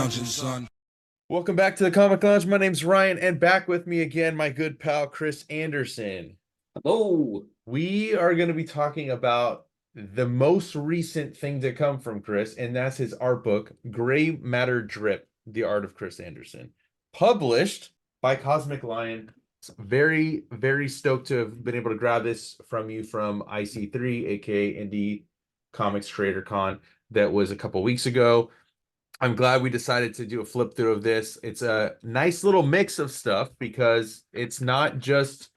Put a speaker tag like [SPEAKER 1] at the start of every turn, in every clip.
[SPEAKER 1] lounging, son.
[SPEAKER 2] Welcome back to the Comic Lounge. My name's Ryan, and back with me again, my good pal Chris Anderson.
[SPEAKER 3] Oh,
[SPEAKER 2] We are going to be talking about the most recent thing to come from Chris, and that's his art book, Gray Matter Drip: The Art of Chris Anderson, published by Cosmic Lion. Very, very stoked to have been able to grab this from you from IC3, aka Indie Comics Creator Con, that was a couple weeks ago. I'm glad we decided to do a flip through of this. It's a nice little mix of stuff because it's not just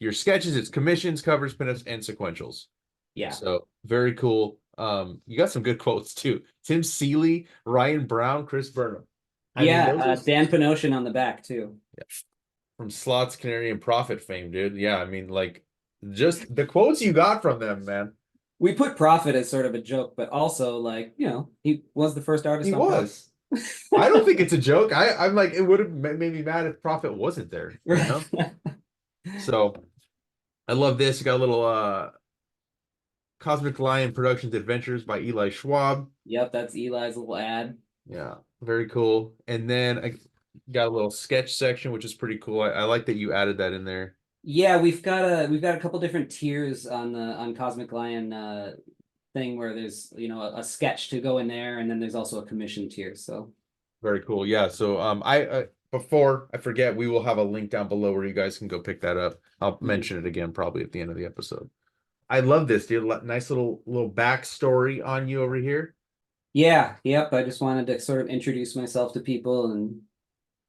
[SPEAKER 2] your sketches, it's commissions, covers, pinups, and sequentials.
[SPEAKER 3] yeah.
[SPEAKER 2] So very cool. You got some good quotes too. Tim Seeley, Ryan Brown, Chris Burnham.
[SPEAKER 3] Dan Panosian on the back too.
[SPEAKER 2] Yeah, from Slots, Canary, and Profit fame, dude. Yeah, I mean, like, just the quotes you got from them, man.
[SPEAKER 3] We put Prophet as sort of a joke, but also like, he was the first artist
[SPEAKER 2] He
[SPEAKER 3] on
[SPEAKER 2] was. I don't think it's a joke. I'm like, it would have made me mad if Profit wasn't there, you know? So I love this. You got a little Cosmic Lion Productions Adventures by Eli Schwab.
[SPEAKER 3] Yep, that's Eli's little ad.
[SPEAKER 2] Yeah, very cool. And then I got a little sketch section, which is pretty cool. I like that you added that in there.
[SPEAKER 3] Yeah, we've got a couple different tiers on Cosmic Lion thing where there's a sketch to go in there, and then there's also a commission tier. So
[SPEAKER 2] Very cool. Yeah. So I before I forget, we will have a link down below where you guys can go pick that up. I'll mention it again probably at the end of the episode. I love this, dude. Nice little backstory on you over here.
[SPEAKER 3] yeah, yep. I just wanted to sort of introduce myself to people and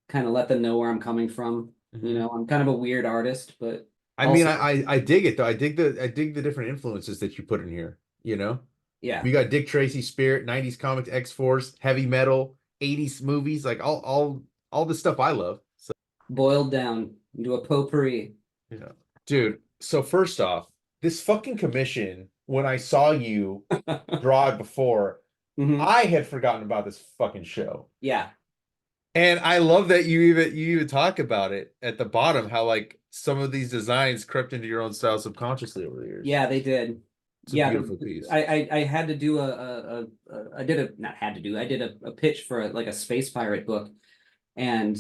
[SPEAKER 3] kind of let them know where I'm coming from. I'm kind of a weird artist, but
[SPEAKER 2] I mean, I dig it though. I dig the different influences that you put in here, you know?
[SPEAKER 3] Yeah.
[SPEAKER 2] We got Dick Tracy Spirit, 90s comics, X-Force, heavy metal, 80s movies, like all the stuff I love. So
[SPEAKER 3] Boiled down into a potpourri.
[SPEAKER 2] yeah. Dude, so first off, this fucking commission, when I saw you draw it before, I had forgotten about this fucking show.
[SPEAKER 3] Yeah.
[SPEAKER 2] And I love that you even talk about it at the bottom, how like some of these designs crept into your own style subconsciously over the years.
[SPEAKER 3] Yeah, they did.
[SPEAKER 2] It's a beautiful piece.
[SPEAKER 3] I had to do I did a pitch for like a space pirate book, and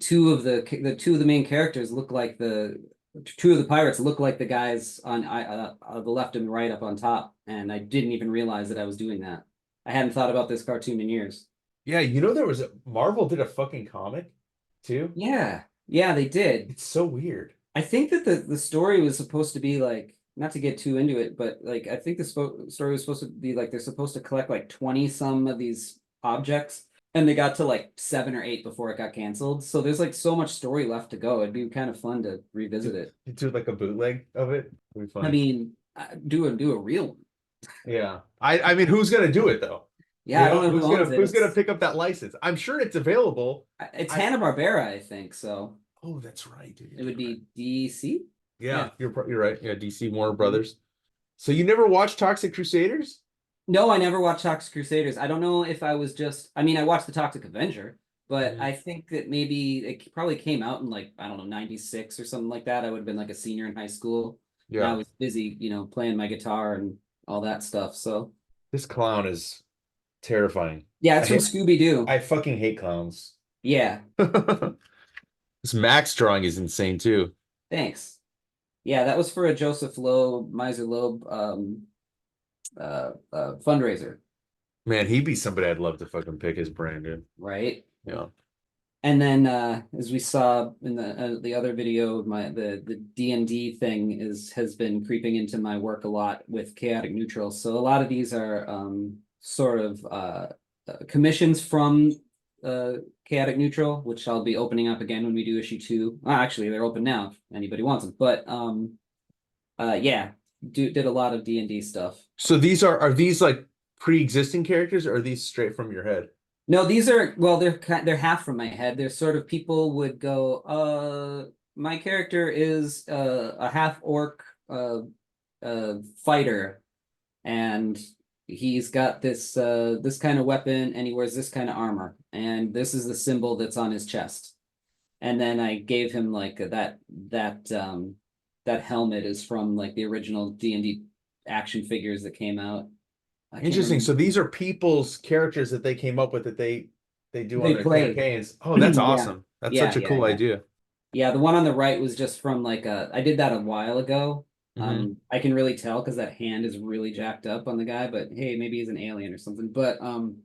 [SPEAKER 3] two of the main characters look like two of the pirates look like the guys on the left and the right up on top, and I didn't even realize that I was doing that. I hadn't thought about this cartoon in years.
[SPEAKER 2] Yeah, there was Marvel did a fucking comic too.
[SPEAKER 3] Yeah, they did.
[SPEAKER 2] It's so weird.
[SPEAKER 3] I think that the story was supposed to be like, not to get too into it, but like I think the story was supposed to be like they're supposed to collect like 20 some of these objects, and they got to like 7 or 8 before it got canceled. So there's like so much story left to go. It'd be kind of fun to revisit it.
[SPEAKER 2] Do like a bootleg of it. It'd be fun.
[SPEAKER 3] I mean, do a real one.
[SPEAKER 2] Yeah. I mean, who's gonna do it though?
[SPEAKER 3] Yeah, I don't know
[SPEAKER 2] who's gonna pick up that license. I'm sure it's available.
[SPEAKER 3] It's Hanna-Barbera, I think so.
[SPEAKER 2] Oh, that's right, dude.
[SPEAKER 3] It would be DC.
[SPEAKER 2] Yeah, you're right. Yeah, DC Warner Brothers. So you never watched Toxic Crusaders?
[SPEAKER 3] No, I never watched Toxic Crusaders. I don't know if I was just, I mean, I watched the Toxic Avenger, but I think that maybe it probably came out in like, I don't know, 96 or something like that. I would have been like a senior in high school. Yeah. And I was busy, playing my guitar and all that stuff. So
[SPEAKER 2] this clown is terrifying.
[SPEAKER 3] Yeah, it's from Scooby-Doo.
[SPEAKER 2] I fucking hate clowns.
[SPEAKER 3] Yeah.
[SPEAKER 2] This Max drawing is insane too.
[SPEAKER 3] Thanks. Yeah, that was for a Joseph Loeb, Miser Loeb fundraiser.
[SPEAKER 2] Man, he'd be somebody I'd love to fucking pick his brain, dude.
[SPEAKER 3] Right?
[SPEAKER 2] Yeah.
[SPEAKER 3] And then as we saw in the other video, the D&D thing has been creeping into my work a lot with Chaotic Neutral. So a lot of these are sort of commissions from Chaotic Neutral, which I'll be opening up again when we do issue 2. Actually, they're open now if anybody wants them. But yeah, did a lot of D&D stuff. So
[SPEAKER 2] these are these like pre-existing characters, or are these straight from your head?
[SPEAKER 3] No, these are, well, they're half from my head. They're sort of, people would go, my character is a half orc fighter, and he's got this this kind of weapon, and he wears this kind of armor, and this is the symbol that's on his chest. And then I gave him like that helmet is from like the original D&D action figures that came out.
[SPEAKER 2] Interesting. So these are people's characters that they came up with that they they do on
[SPEAKER 3] They
[SPEAKER 2] their
[SPEAKER 3] play.
[SPEAKER 2] campaigns. Oh, that's
[SPEAKER 3] Yeah.
[SPEAKER 2] awesome. That's
[SPEAKER 3] Yeah,
[SPEAKER 2] such a
[SPEAKER 3] yeah,
[SPEAKER 2] cool
[SPEAKER 3] yeah.
[SPEAKER 2] idea.
[SPEAKER 3] Yeah, the one on the right was just from like a I did that a while ago.
[SPEAKER 2] Hmm.
[SPEAKER 3] I can really tell because that hand is really jacked up on the guy, but hey, maybe he's an alien or something. But um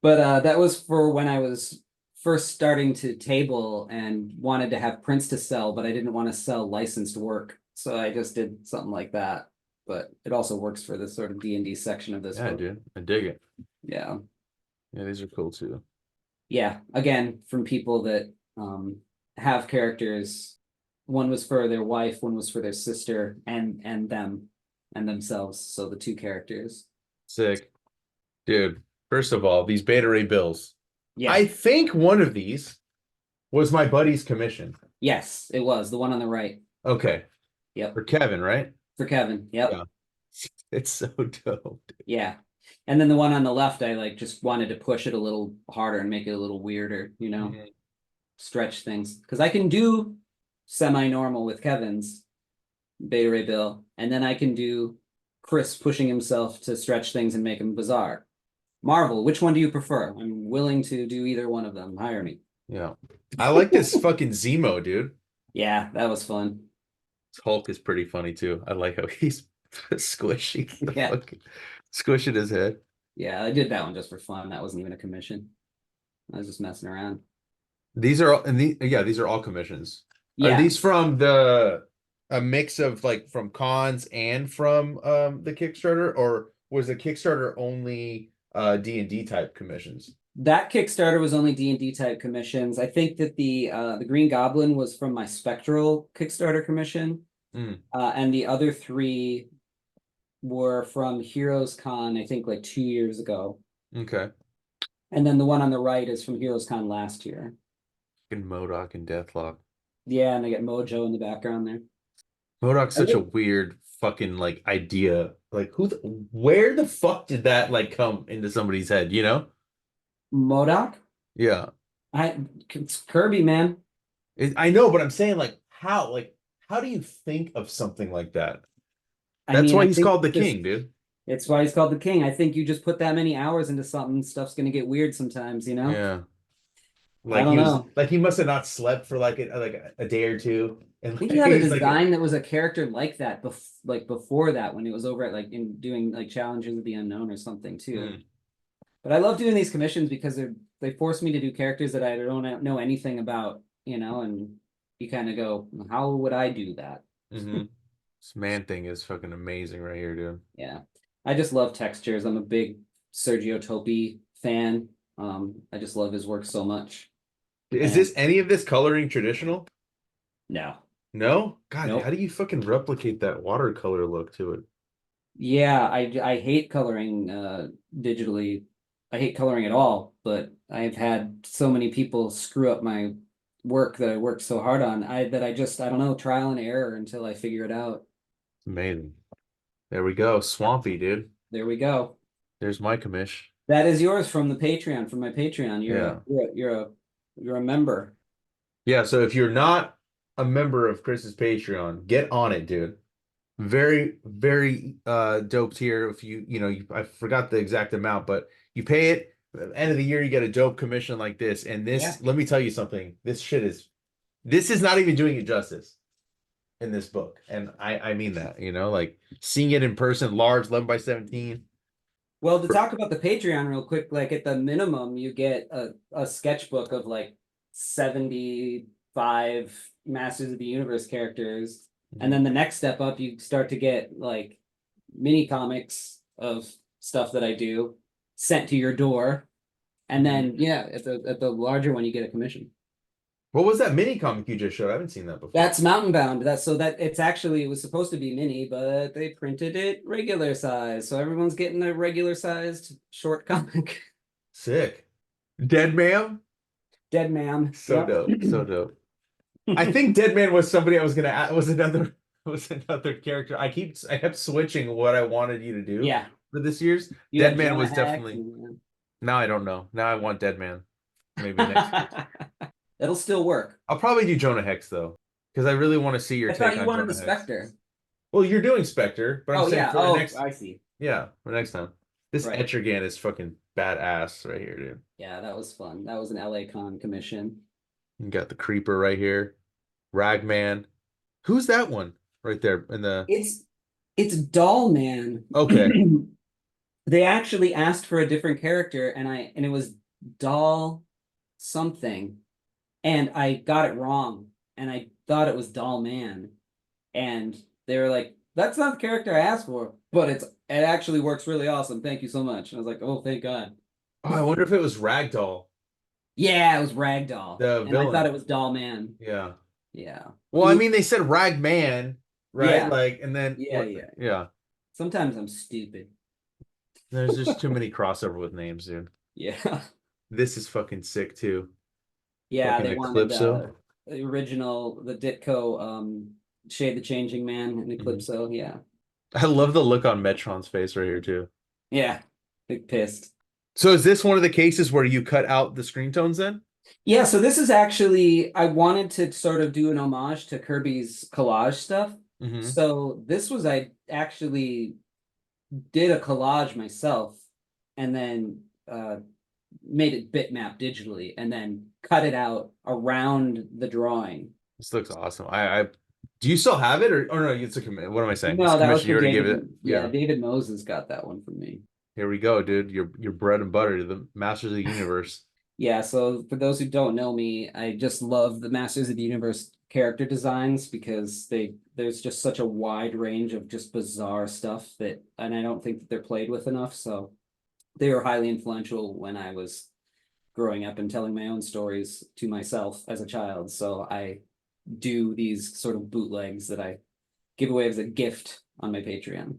[SPEAKER 3] that was for when I was first starting to table and wanted to have prints to sell, but I didn't want to sell licensed work. So I just did something like that. But it also works for this sort of D&D section of this
[SPEAKER 2] Yeah,
[SPEAKER 3] book.
[SPEAKER 2] dude. I dig it.
[SPEAKER 3] Yeah.
[SPEAKER 2] Yeah, these are cool too.
[SPEAKER 3] Yeah. Again, from people that have characters. One was for their wife, one was for their sister, and them and themselves. So the two characters.
[SPEAKER 2] Sick. Dude, first of all, these Beta Ray bills.
[SPEAKER 3] Yeah.
[SPEAKER 2] I think one of these was my buddy's commission.
[SPEAKER 3] Yes, it was the one on the right.
[SPEAKER 2] Okay.
[SPEAKER 3] Yep.
[SPEAKER 2] For Kevin, right?
[SPEAKER 3] For Kevin. Yep.
[SPEAKER 2] Yeah. It's so dope.
[SPEAKER 3] Yeah. And then the one on the left, I like just wanted to push it a little harder and make it a little weirder,
[SPEAKER 2] Mhm.
[SPEAKER 3] stretch things. Because I can do semi-normal with Kevin's Beta Ray Bill, and then I can do Chris pushing himself to stretch things and make them bizarre. Marvel, which one do you prefer? I'm willing to do either one of them. Hire me.
[SPEAKER 2] Yeah. I like this fucking Zemo, dude.
[SPEAKER 3] Yeah, that was fun.
[SPEAKER 2] Hulk is pretty funny too. I like how he's squishing the
[SPEAKER 3] Yeah.
[SPEAKER 2] fucking squishing his head.
[SPEAKER 3] Yeah, I did that one just for fun. That wasn't even a commission. I was just messing around.
[SPEAKER 2] These are all and these are all commissions. Are
[SPEAKER 3] Yeah,
[SPEAKER 2] these from a mix of like from cons and from the Kickstarter, or was the Kickstarter only D&D type commissions?
[SPEAKER 3] that Kickstarter was only D&D type commissions. I think that the Green Goblin was from my Spectral Kickstarter commission,
[SPEAKER 2] Mm,
[SPEAKER 3] and the other three were from Heroes Con, I think like 2 years ago.
[SPEAKER 2] okay.
[SPEAKER 3] And then the one on the right is from Heroes Con last year.
[SPEAKER 2] Fucking MODOK and Deathlock.
[SPEAKER 3] Yeah, and I get Mojo in the background there.
[SPEAKER 2] MODOK's
[SPEAKER 3] I
[SPEAKER 2] such a
[SPEAKER 3] like
[SPEAKER 2] weird fucking like idea. Like where the fuck did that like come into somebody's head, you know?
[SPEAKER 3] Modoc.
[SPEAKER 2] Yeah.
[SPEAKER 3] It's Kirby, man.
[SPEAKER 2] I know, but I'm saying like how do you think of something like that?
[SPEAKER 3] I
[SPEAKER 2] That's
[SPEAKER 3] mean,
[SPEAKER 2] why
[SPEAKER 3] I
[SPEAKER 2] he's
[SPEAKER 3] think
[SPEAKER 2] called the
[SPEAKER 3] just
[SPEAKER 2] king, dude.
[SPEAKER 3] it's why he's called the king. I think you just put that many hours into something, stuff's gonna get weird sometimes.
[SPEAKER 2] Yeah.
[SPEAKER 3] I
[SPEAKER 2] Like
[SPEAKER 3] don't
[SPEAKER 2] he was
[SPEAKER 3] know.
[SPEAKER 2] like he must have not slept for like a day or two. And
[SPEAKER 3] I think he
[SPEAKER 2] like
[SPEAKER 3] had a
[SPEAKER 2] he's like
[SPEAKER 3] design that was a character like that like before that when he was over at like in doing like challenges of the unknown or something too.
[SPEAKER 2] hmm,
[SPEAKER 3] But I love doing these commissions because they force me to do characters that I don't know anything about, and you kind of go, how would I do that?
[SPEAKER 2] hmm. This man thing is fucking amazing right here, dude.
[SPEAKER 3] Yeah. I just love textures. I'm a big Sergio Topi fan. I just love his work so much.
[SPEAKER 2] Is
[SPEAKER 3] And
[SPEAKER 2] this any of this coloring traditional?
[SPEAKER 3] no,
[SPEAKER 2] No? God, how
[SPEAKER 3] nope.
[SPEAKER 2] do you fucking replicate that watercolor look to it?
[SPEAKER 3] Yeah, I hate coloring digitally. I hate coloring at all, but I've had so many people screw up my work that I worked so hard on. I don't know, trial and error until I figure it out.
[SPEAKER 2] It's amazing. There we go. Swampy, dude.
[SPEAKER 3] There we go.
[SPEAKER 2] There's my commish.
[SPEAKER 3] That is yours from the Patreon, from my Patreon.
[SPEAKER 2] Yeah.
[SPEAKER 3] You're a member.
[SPEAKER 2] Yeah, so if you're not a member of Chris's Patreon, get on it, dude. Very, very dope tier. If I forgot the exact amount, but you pay it, at the end of the year, you get a dope commission like this. And
[SPEAKER 3] Yeah.
[SPEAKER 2] this, let me tell you something. This is not even doing it justice in this book. And I mean that, like seeing it in person, large, 11 by 17.
[SPEAKER 3] Well, to talk about the Patreon real quick, like at the minimum, you get a sketchbook of like 75 Masters of the Universe characters. And then the next step up, you start to get like mini comics of stuff that I do sent to your door. And then yeah, at the larger one, you get a commission.
[SPEAKER 2] What was that mini comic you just showed? I haven't seen that before.
[SPEAKER 3] That's Mountain Bound. That's so that it was supposed to be mini, but they printed it regular size. So everyone's getting a regular sized short comic.
[SPEAKER 2] Sick. Dead Man?
[SPEAKER 3] Dead Man.
[SPEAKER 2] So
[SPEAKER 3] Yep.
[SPEAKER 2] dope. So dope. I think Dead Man was somebody I was gonna add, was another character. I kept switching what I wanted you to do
[SPEAKER 3] Yeah.
[SPEAKER 2] for this year's.
[SPEAKER 3] You
[SPEAKER 2] Dead
[SPEAKER 3] had
[SPEAKER 2] Man
[SPEAKER 3] Jonah
[SPEAKER 2] was
[SPEAKER 3] Hex
[SPEAKER 2] definitely. Now I don't know. Now I want Dead Man. Maybe next year.
[SPEAKER 3] That'll still work.
[SPEAKER 2] I'll probably do Jonah Hex though, because I really want to see your
[SPEAKER 3] I thought
[SPEAKER 2] take
[SPEAKER 3] you
[SPEAKER 2] on
[SPEAKER 3] wanted the
[SPEAKER 2] Jonah Hex.
[SPEAKER 3] Spectre.
[SPEAKER 2] Well, you're doing Spectre, but I'm
[SPEAKER 3] Oh
[SPEAKER 2] saying
[SPEAKER 3] yeah.
[SPEAKER 2] for
[SPEAKER 3] Oh,
[SPEAKER 2] next,
[SPEAKER 3] I see.
[SPEAKER 2] yeah, for next time. This
[SPEAKER 3] Right.
[SPEAKER 2] Etrigan is fucking badass right here, dude.
[SPEAKER 3] Yeah, that was fun. That was an LA Con commission.
[SPEAKER 2] You got the Creeper right here. Ragman. Who's that one right there in the
[SPEAKER 3] It's it's Doll Man.
[SPEAKER 2] okay.
[SPEAKER 3] They actually asked for a different character, and it was Doll something, and I got it wrong, and I thought it was Doll Man, and they were like, "That's not the character I asked for, but it actually works really awesome. Thank you so much." And I was like, "Oh, thank God."
[SPEAKER 2] Oh, I wonder if it was Ragdoll,
[SPEAKER 3] Yeah, it was Ragdoll,
[SPEAKER 2] the
[SPEAKER 3] and I thought
[SPEAKER 2] villain.
[SPEAKER 3] it was Doll Man.
[SPEAKER 2] Yeah.
[SPEAKER 3] Yeah.
[SPEAKER 2] Well, I mean, they said Ragman, right?
[SPEAKER 3] Yeah.
[SPEAKER 2] Like, and then
[SPEAKER 3] Yeah,
[SPEAKER 2] what?
[SPEAKER 3] yeah.
[SPEAKER 2] Yeah.
[SPEAKER 3] Sometimes I'm stupid.
[SPEAKER 2] There's just too many crossover with names, dude.
[SPEAKER 3] Yeah.
[SPEAKER 2] This is fucking sick too.
[SPEAKER 3] Yeah,
[SPEAKER 2] Fucking
[SPEAKER 3] they wanted
[SPEAKER 2] Eclipso.
[SPEAKER 3] the original, the Ditko Shade the Changing Man and
[SPEAKER 2] Mhm.
[SPEAKER 3] Eclipso. Yeah.
[SPEAKER 2] I love the look on Metron's face right here too.
[SPEAKER 3] Yeah. Big pissed.
[SPEAKER 2] So is this one of the cases where you cut out the screen tones then?
[SPEAKER 3] Yeah, so this is actually I wanted to sort of do an homage to Kirby's collage stuff.
[SPEAKER 2] Hmm.
[SPEAKER 3] So this was I actually did a collage myself and then made it bitmap digitally and then cut it out around the drawing.
[SPEAKER 2] This looks awesome. I do you still have it or no, it's a commit. What am I saying? It's a
[SPEAKER 3] No, that was
[SPEAKER 2] commission. You
[SPEAKER 3] for
[SPEAKER 2] already gave
[SPEAKER 3] David.
[SPEAKER 2] it.
[SPEAKER 3] Yeah,
[SPEAKER 2] Yeah.
[SPEAKER 3] David Moses got that one from me.
[SPEAKER 2] Here we go, dude. Your bread and butter, the Masters of the Universe.
[SPEAKER 3] Yeah, so for those who don't know me, I just love the Masters of the Universe character designs because there's just such a wide range of just bizarre stuff that and I don't think that they're played with enough. So they were highly influential when I was growing up and telling my own stories to myself as a child. So I do these sort of bootlegs that I give away as a gift on my Patreon.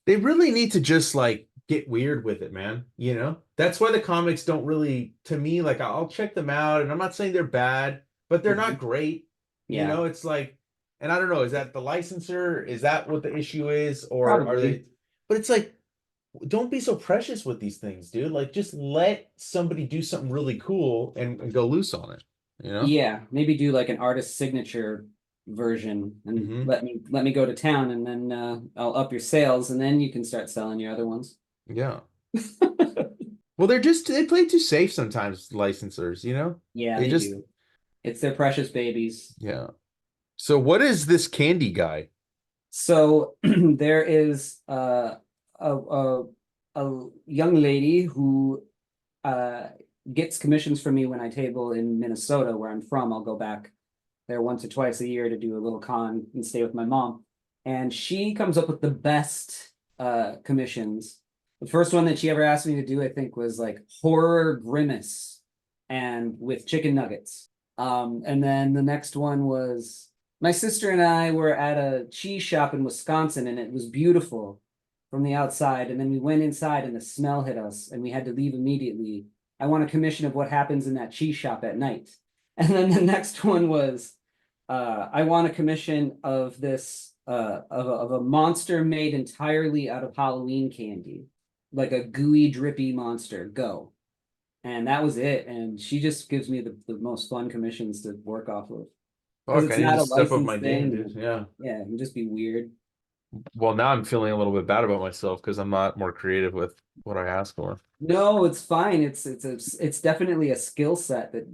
[SPEAKER 2] They really need to just like get weird with it, man. You know? That's why the comics don't really, to me, like I'll check them out, and I'm not saying they're bad, but they're not
[SPEAKER 3] Mhm.
[SPEAKER 2] great. You
[SPEAKER 3] Yeah,
[SPEAKER 2] know, it's like, and I don't know, is that the licensor? Is that what the issue is? Or are
[SPEAKER 3] probably.
[SPEAKER 2] they, but it's like, don't be so precious with these things, dude. Like just let somebody do something really cool and go loose on it, you know?
[SPEAKER 3] Yeah, maybe do like an artist signature version and
[SPEAKER 2] Hmm.
[SPEAKER 3] let me go to town and then I'll up your sales and then you can start selling your other ones.
[SPEAKER 2] Yeah. Well, they play too safe sometimes, licensors, you know?
[SPEAKER 3] Yeah,
[SPEAKER 2] They
[SPEAKER 3] they
[SPEAKER 2] just
[SPEAKER 3] do. It's their precious babies.
[SPEAKER 2] yeah. So what is this candy guy?
[SPEAKER 3] So there is a a young lady who uh gets commissions from me when I table in Minnesota, where I'm from. I'll go back there once or twice a year to do a little con and stay with my mom. And she comes up with the best commissions. The first one that she ever asked me to do, I think, was like horror grimace and with chicken nuggets. And then the next one was my sister and I were at a cheese shop in Wisconsin and it was beautiful from the outside. And then we went inside and the smell hit us and we had to leave immediately. I want a commission of what happens in that cheese shop at night. And then the next one was I want a commission of this of a monster made entirely out of Halloween candy, like a gooey, drippy monster. Go. And that was it. And she just gives me the most fun commissions to work off of because
[SPEAKER 2] Fuck, I
[SPEAKER 3] it's
[SPEAKER 2] need
[SPEAKER 3] not
[SPEAKER 2] to
[SPEAKER 3] a
[SPEAKER 2] step up my
[SPEAKER 3] licensed
[SPEAKER 2] game,
[SPEAKER 3] thing.
[SPEAKER 2] dude. Yeah.
[SPEAKER 3] Yeah, it can just be weird.
[SPEAKER 2] Well, now I'm feeling a little bit bad about myself because I'm not more creative with what I ask for.
[SPEAKER 3] No, it's fine. It's definitely a skill set that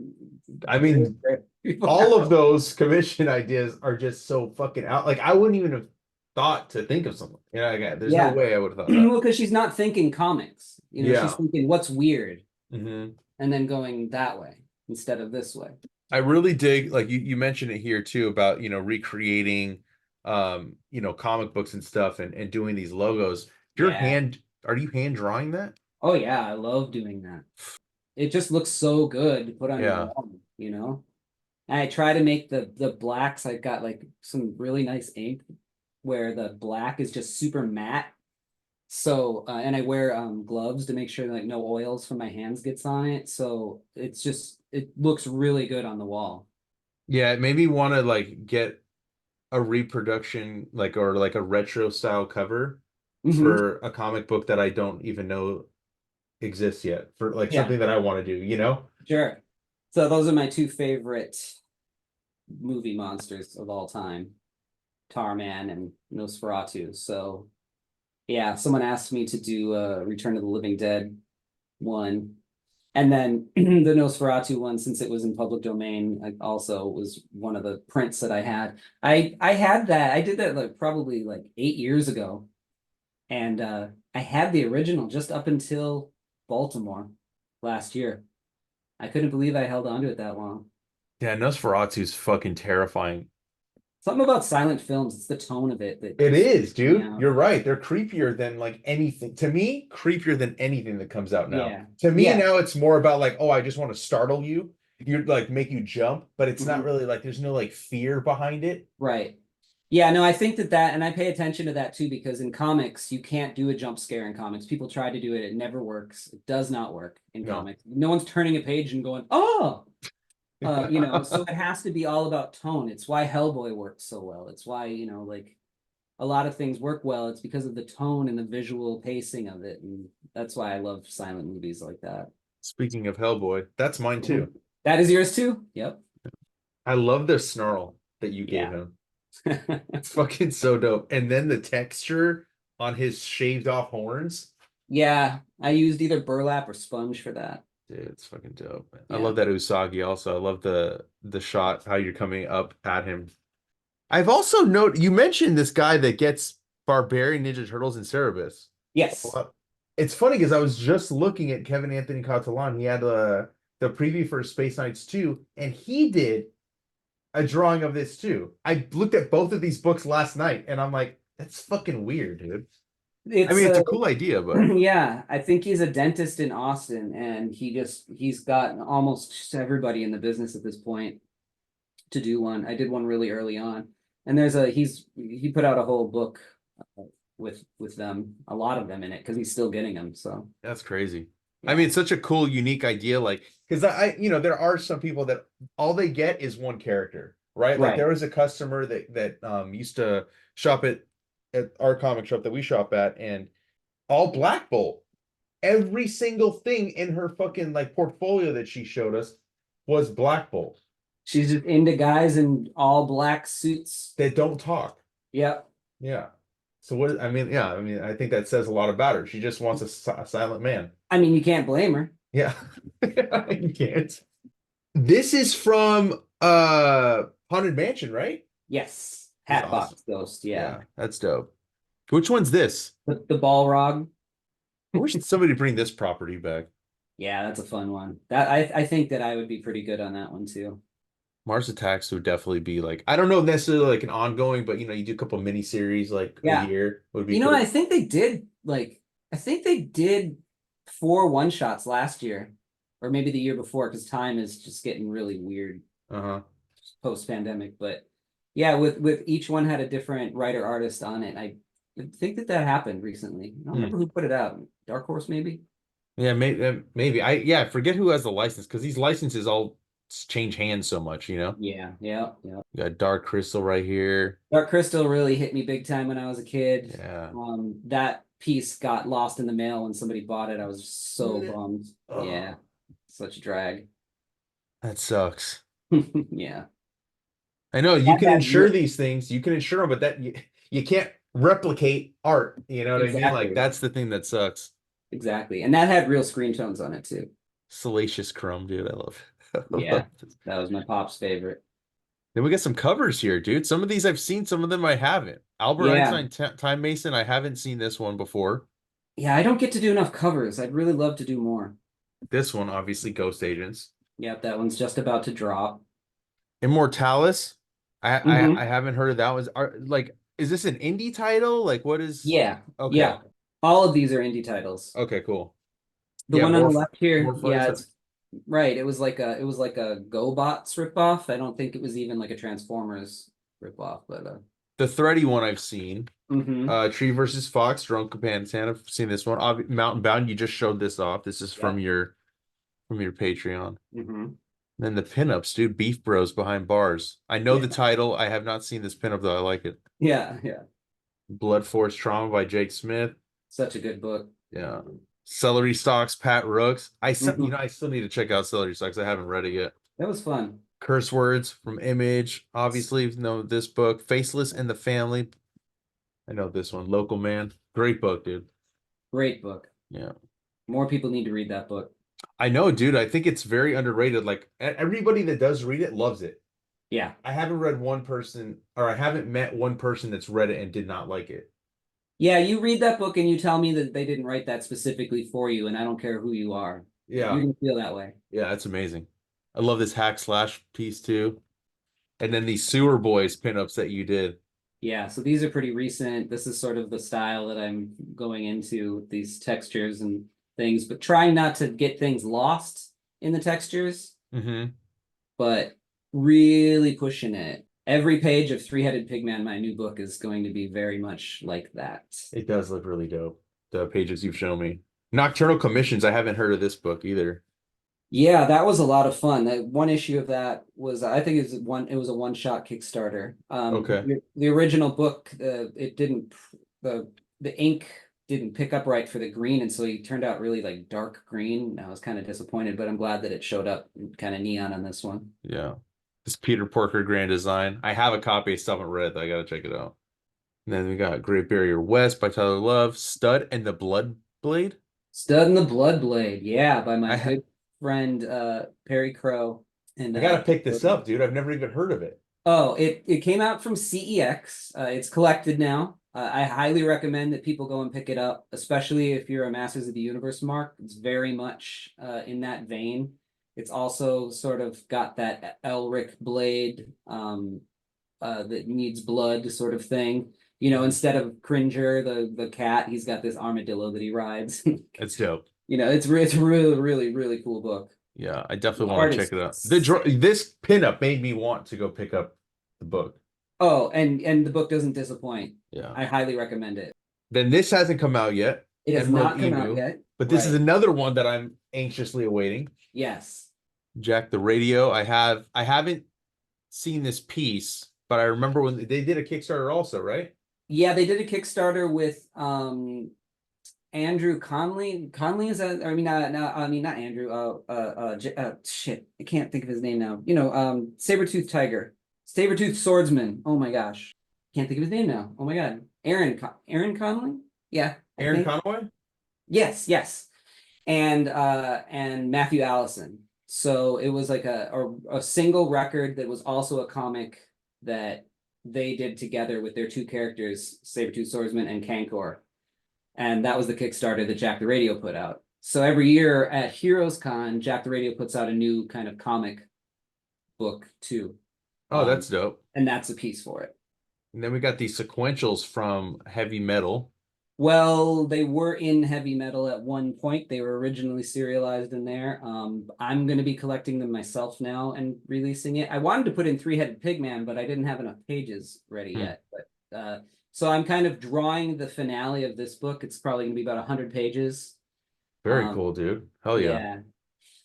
[SPEAKER 2] I
[SPEAKER 3] very
[SPEAKER 2] mean,
[SPEAKER 3] rare people
[SPEAKER 2] all
[SPEAKER 3] have.
[SPEAKER 2] of those commission ideas are just so fucking out. Like I wouldn't even have thought to think of something. You know, like, there's no
[SPEAKER 3] Yeah.
[SPEAKER 2] way I would have thought that.
[SPEAKER 3] Well, because she's not thinking comics. She's
[SPEAKER 2] Yeah.
[SPEAKER 3] thinking what's weird
[SPEAKER 2] Hmm.
[SPEAKER 3] and then going that way instead of this way.
[SPEAKER 2] I really dig like you mentioned it here too about, recreating comic books and stuff and doing these logos.
[SPEAKER 3] Yeah.
[SPEAKER 2] Are you hand drawing that?
[SPEAKER 3] Oh yeah, I love doing that. It just looks so good to put on your
[SPEAKER 2] Yeah.
[SPEAKER 3] wall. And I try to make the blacks. I've got like some really nice ink where the black is just super matte. So and I wear gloves to make sure like no oils from my hands gets on it. So it looks really good on the wall.
[SPEAKER 2] Yeah, it made me want to like get a reproduction like or like a retro style cover
[SPEAKER 3] Hmm.
[SPEAKER 2] for a comic book that I don't even know exists yet for like
[SPEAKER 3] Yeah,
[SPEAKER 2] something that I want to do, you know?
[SPEAKER 3] sure. So those are my two favorite movie monsters of all time, Tarman and Nosferatu. So Yeah, someone asked me to do Return of the Living Dead one. And then the Nosferatu one, since it was in public domain, I also was one of the prints that I had. I had that. I did that like probably like 8 years ago. And I had the original just up until Baltimore last year. I couldn't believe I held on to it that long.
[SPEAKER 2] Yeah, Nosferatu's fucking terrifying.
[SPEAKER 3] Something about silent films, it's the tone of it that
[SPEAKER 2] It
[SPEAKER 3] just
[SPEAKER 2] is,
[SPEAKER 3] freaks me
[SPEAKER 2] dude.
[SPEAKER 3] out.
[SPEAKER 2] You're right. They're creepier than like anything. To me, creepier than anything that comes out now.
[SPEAKER 3] Yeah.
[SPEAKER 2] To me,
[SPEAKER 3] Yeah.
[SPEAKER 2] now it's more about like, oh, I just want to startle you. You like make you jump, but it's not
[SPEAKER 3] Mhm.
[SPEAKER 2] really like there's no like fear behind it.
[SPEAKER 3] Right. Yeah, no, I think that, and I pay attention to that too, because in comics, you can't do a jump scare in comics. People try to do it, it never works. It does not work in
[SPEAKER 2] No.
[SPEAKER 3] comics. No one's turning a page and going, oh, so it has to be all about tone. It's why Hellboy works so well. It's why, like a lot of things work well. It's because of the tone and the visual pacing of it. And that's why I love silent movies like that.
[SPEAKER 2] Speaking of Hellboy, that's mine
[SPEAKER 3] Mhm.
[SPEAKER 2] too.
[SPEAKER 3] That is yours too? Yep.
[SPEAKER 2] I love the snarl that you gave
[SPEAKER 3] Yeah.
[SPEAKER 2] him. It's fucking so dope. And then the texture on his shaved off horns.
[SPEAKER 3] Yeah, I used either burlap or sponge for that.
[SPEAKER 2] Dude, it's fucking dope. I
[SPEAKER 3] Yeah.
[SPEAKER 2] love that Usagi also. I love the shot, how you're coming up at him. I've also noted you mentioned this guy that gets Barbarian Ninja Turtles in Cerebus.
[SPEAKER 3] Yes.
[SPEAKER 2] Well, it's funny because I was just looking at Kevin Anthony Catalan. He had the preview for Space Knights 2, and he did a drawing of this too. I looked at both of these books last night, and I'm like, that's fucking weird, dude. I
[SPEAKER 3] It's
[SPEAKER 2] mean, it's a cool idea, but
[SPEAKER 3] yeah, I think he's a dentist in Austin and he's got almost everybody in the business at this point to do one. I did one really early on. And he put out a whole book uh, with them, a lot of them in it because he's still getting them. So,
[SPEAKER 2] that's crazy. I
[SPEAKER 3] yeah.
[SPEAKER 2] mean, it's such a cool, unique idea. Like, because there are some people that all they get is one character, right? Like, there
[SPEAKER 3] Right.
[SPEAKER 2] was a customer that used to shop at our comic shop that we shop at, and all Black Bolt. Every single thing in her fucking like portfolio that she showed us was Black Bolt.
[SPEAKER 3] She's just into guys in all black suits.
[SPEAKER 2] That don't talk.
[SPEAKER 3] Yep.
[SPEAKER 2] Yeah. So what? I mean, yeah. I mean, I think that says a lot about her. She just wants a silent man.
[SPEAKER 3] I mean, you can't blame her.
[SPEAKER 2] Yeah. You can't. This is from Haunted Mansion, right?
[SPEAKER 3] Yes.
[SPEAKER 2] This is awesome.
[SPEAKER 3] Hatbox Ghost, yeah.
[SPEAKER 2] Yeah, that's dope. Which one's this?
[SPEAKER 3] The Balrog.
[SPEAKER 2] I wish somebody bring this property back.
[SPEAKER 3] Yeah, that's a fun one. I think that I would be pretty good on that one too.
[SPEAKER 2] Mars Attacks would definitely be like, I don't know necessarily like an ongoing, but you do a couple mini series like a
[SPEAKER 3] Yeah.
[SPEAKER 2] year would be
[SPEAKER 3] You know,
[SPEAKER 2] cool.
[SPEAKER 3] I think they did 4 one-shots last year, or maybe the year before, because time is just getting really weird
[SPEAKER 2] Uh-huh.
[SPEAKER 3] post-pandemic. But yeah, with each one had a different writer artist on it. I think that happened recently. I don't
[SPEAKER 2] Hmm.
[SPEAKER 3] remember who put it out. Dark Horse, maybe?
[SPEAKER 2] Yeah, maybe. I forget who has the license because these licenses all change hands so much, you know?
[SPEAKER 3] Yeah, yeah, yeah.
[SPEAKER 2] You got Dark Crystal right here.
[SPEAKER 3] Dark Crystal really hit me big time when I was a kid.
[SPEAKER 2] Yeah.
[SPEAKER 3] That piece got lost in the mail when somebody bought it. I was so bummed. Yeah,
[SPEAKER 2] Oh,
[SPEAKER 3] such a drag.
[SPEAKER 2] that sucks.
[SPEAKER 3] Yeah.
[SPEAKER 2] I know you
[SPEAKER 3] That
[SPEAKER 2] can
[SPEAKER 3] had
[SPEAKER 2] insure
[SPEAKER 3] real
[SPEAKER 2] these things, you can insure them, but you can't replicate art. You know what I mean? Like
[SPEAKER 3] exactly,
[SPEAKER 2] that's the thing that sucks.
[SPEAKER 3] exactly. And that had real screen tones on it too.
[SPEAKER 2] Salacious Crumb, dude. I love it. I
[SPEAKER 3] Yeah,
[SPEAKER 2] love this.
[SPEAKER 3] that was my pop's favorite.
[SPEAKER 2] Then we got some covers here, dude. Some of these I've seen, some of them I haven't. Albert
[SPEAKER 3] Yeah.
[SPEAKER 2] Einstein Time Mason, I haven't seen this one before.
[SPEAKER 3] Yeah, I don't get to do enough covers. I'd really love to do more.
[SPEAKER 2] This one, obviously, Ghost Agents.
[SPEAKER 3] Yep, that one's just about to drop.
[SPEAKER 2] Immortalis. I
[SPEAKER 3] Hmm.
[SPEAKER 2] haven't heard of that one. Like, is this an indie title? Like, what is?
[SPEAKER 3] Yeah,
[SPEAKER 2] Okay.
[SPEAKER 3] yeah. All of these are indie titles.
[SPEAKER 2] Okay, cool.
[SPEAKER 3] The
[SPEAKER 2] Yeah,
[SPEAKER 3] one on the
[SPEAKER 2] more
[SPEAKER 3] left here,
[SPEAKER 2] more fun.
[SPEAKER 3] yeah, it's right. It was like a GoBots ripoff. I don't think it was even like a Transformers ripoff, but
[SPEAKER 2] The Thready one I've seen.
[SPEAKER 3] hmm.
[SPEAKER 2] Tree versus Fox, Drunk Companion. I've seen this one. Mountain Bound, you just showed this off. This is
[SPEAKER 3] Yep.
[SPEAKER 2] from your Patreon.
[SPEAKER 3] Hmm.
[SPEAKER 2] Then the pinups, dude. Beef Bros behind bars. I know the
[SPEAKER 3] Yeah.
[SPEAKER 2] title. I have not seen this pinup though. I like it.
[SPEAKER 3] Yeah, yeah.
[SPEAKER 2] Blood Force Trauma by Jake Smith.
[SPEAKER 3] Such a good book.
[SPEAKER 2] Yeah. Celery Stalks, Pat Rooks.
[SPEAKER 3] Hmm.
[SPEAKER 2] I still need to check out Celery Stalks. I haven't read it yet.
[SPEAKER 3] That was fun.
[SPEAKER 2] Curse Words from Image. Obviously, know this book. Faceless and the Family. I know this one, Local Man. Great book, dude.
[SPEAKER 3] Great book.
[SPEAKER 2] Yeah.
[SPEAKER 3] More people need to read that book.
[SPEAKER 2] I know, dude. I think it's very underrated. Like everybody that does read it loves it.
[SPEAKER 3] Yeah.
[SPEAKER 2] I haven't read one person, or I haven't met one person that's read it and did not like it.
[SPEAKER 3] Yeah, you read that book and you tell me that they didn't write that specifically for you, and I don't care who you are. You're
[SPEAKER 2] Yeah.
[SPEAKER 3] gonna feel that way.
[SPEAKER 2] Yeah, that's amazing. I love this hack slash piece too. And then these Sewer Boys pinups that you did.
[SPEAKER 3] Yeah, so these are pretty recent. This is sort of the style that I'm going into, these textures and things, but trying not to get things lost in the textures,
[SPEAKER 2] Mm-hmm.
[SPEAKER 3] but really pushing it. Every page of Three-Headed Pigman, my new book, is going to be very much like that.
[SPEAKER 2] It does look really dope. The pages you've shown me. Nocturnal Commissions. I haven't heard of this book either.
[SPEAKER 3] Yeah, that was a lot of fun. That one issue of that was, I think it was a one-shot Kickstarter.
[SPEAKER 2] Okay.
[SPEAKER 3] The original book, it didn't the ink didn't pick up right for the green, and so he turned out really like dark green. I was kind of disappointed, but I'm glad that it showed up kind of neon on this one.
[SPEAKER 2] Yeah. This Peter Porker Grand Design. I have a copy. I still haven't read it. I gotta check it out. And then we got Great Barrier West by Tyler Love. Stud and the Blood Blade.
[SPEAKER 3] Stud and the Blood Blade, yeah, by my
[SPEAKER 2] I ha
[SPEAKER 3] good friend Perry Crow and
[SPEAKER 2] I gotta pick this up, dude. I've never even heard of it.
[SPEAKER 3] Oh, it came out from CEX. It's collected now. I highly recommend that people go and pick it up, especially if you're a Masters of the Universe mark. It's very much in that vein. It's also sort of got that Elric blade that needs blood sort of thing. You know, instead of Cringer, the cat, he's got this armadillo that he rides.
[SPEAKER 2] It's dope.
[SPEAKER 3] You know, it's really, really, really cool book.
[SPEAKER 2] Yeah, I
[SPEAKER 3] The
[SPEAKER 2] definitely want
[SPEAKER 3] art
[SPEAKER 2] to
[SPEAKER 3] is
[SPEAKER 2] check it out.
[SPEAKER 3] sick.
[SPEAKER 2] This pinup made me want to go pick up the book.
[SPEAKER 3] Oh, and the book doesn't disappoint.
[SPEAKER 2] Yeah.
[SPEAKER 3] I highly recommend it.
[SPEAKER 2] Then this hasn't come out yet.
[SPEAKER 3] It has
[SPEAKER 2] Emerald
[SPEAKER 3] not come out
[SPEAKER 2] Emu.
[SPEAKER 3] yet.
[SPEAKER 2] But this is
[SPEAKER 3] Right.
[SPEAKER 2] another one that I'm anxiously awaiting.
[SPEAKER 3] Yes.
[SPEAKER 2] Jack the Radio. I haven't seen this piece, but I remember when they did a Kickstarter also, right?
[SPEAKER 3] Yeah, they did a Kickstarter with Andrew Conley. Conley is that? I mean, not Andrew. Shit, I can't think of his name now. You know, Sabertooth Tiger, Sabertooth Swordsman. Oh my gosh, can't think of his name now. Oh my god, Aaron Conley. Yeah, I
[SPEAKER 2] Aaron
[SPEAKER 3] think.
[SPEAKER 2] Conway?
[SPEAKER 3] Yes, yes, and Matthew Allison. So it was like a single record that was also a comic that they did together with their two characters, Sabretooth Swordsman and Kankor. And that was the Kickstarter that Jack the Radio put out. So every year at Heroes Con, Jack the Radio puts out a new kind of comic book too.
[SPEAKER 2] Oh, that's dope.
[SPEAKER 3] And that's a piece for it.
[SPEAKER 2] And then we got these sequentials from Heavy Metal.
[SPEAKER 3] Well, they were in heavy metal at one point. They were originally serialized in there. I'm going to be collecting them myself now and releasing it. I wanted to put in Three-Headed Pigman, but I didn't have enough pages ready yet. But so I'm kind of drawing the finale of this book. It's probably going to be about 100 pages.
[SPEAKER 2] Very cool, dude. Hell yeah.
[SPEAKER 3] Yeah.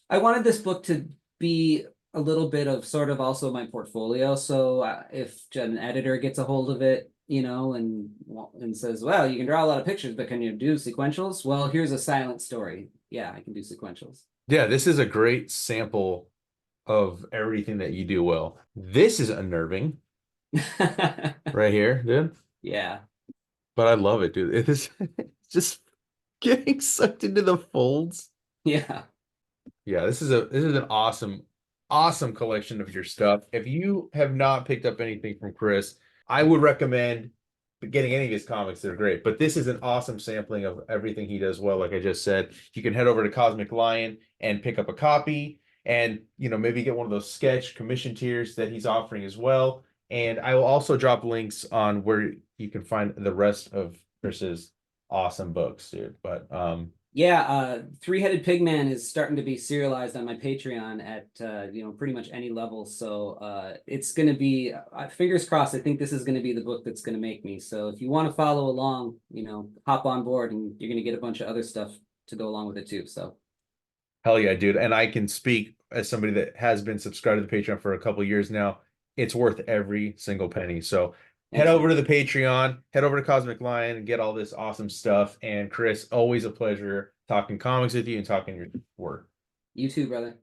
[SPEAKER 3] I wanted this book to be a little bit of sort of also my portfolio. So if an editor gets a hold of it, you know, and says, well, you can draw a lot of pictures, but can you do sequentials? Well, here's a silent story. Yeah, I can do sequentials.
[SPEAKER 2] Yeah, this is a great sample of everything that you do well. This is unnerving right here, dude.
[SPEAKER 3] Yeah.
[SPEAKER 2] But I love it, dude. It is just getting sucked into the folds.
[SPEAKER 3] Yeah.
[SPEAKER 2] Yeah, this is an awesome collection of your stuff. If you have not picked up anything from Chris, I would recommend getting any of his comics. They're great. But this is an awesome sampling of everything he does well. Like I just said, you can head over to Cosmic Lion and pick up a copy and, you know, maybe get one of those sketch commission tiers that he's offering as well. And I will also drop links on where you can find the rest of Chris's awesome books, dude. But
[SPEAKER 3] Yeah, Three-Headed Pigman is starting to be serialized on my Patreon at you know, pretty much any level. So it's going to be fingers crossed. I think this is going to be the book that's going to make me. So if you want to follow along, you know, hop on board, and you're going to get a bunch of other stuff to go along with it too. So
[SPEAKER 2] hell yeah, dude. And I can speak as somebody that has been subscribed to the Patreon for a couple years now. It's worth every single penny. So head
[SPEAKER 3] thanks,
[SPEAKER 2] over
[SPEAKER 3] man.
[SPEAKER 2] to the Patreon, head over to Cosmic Lion and get all this awesome stuff. And Chris, always a pleasure talking comics with you and talking your work.
[SPEAKER 3] You too, brother.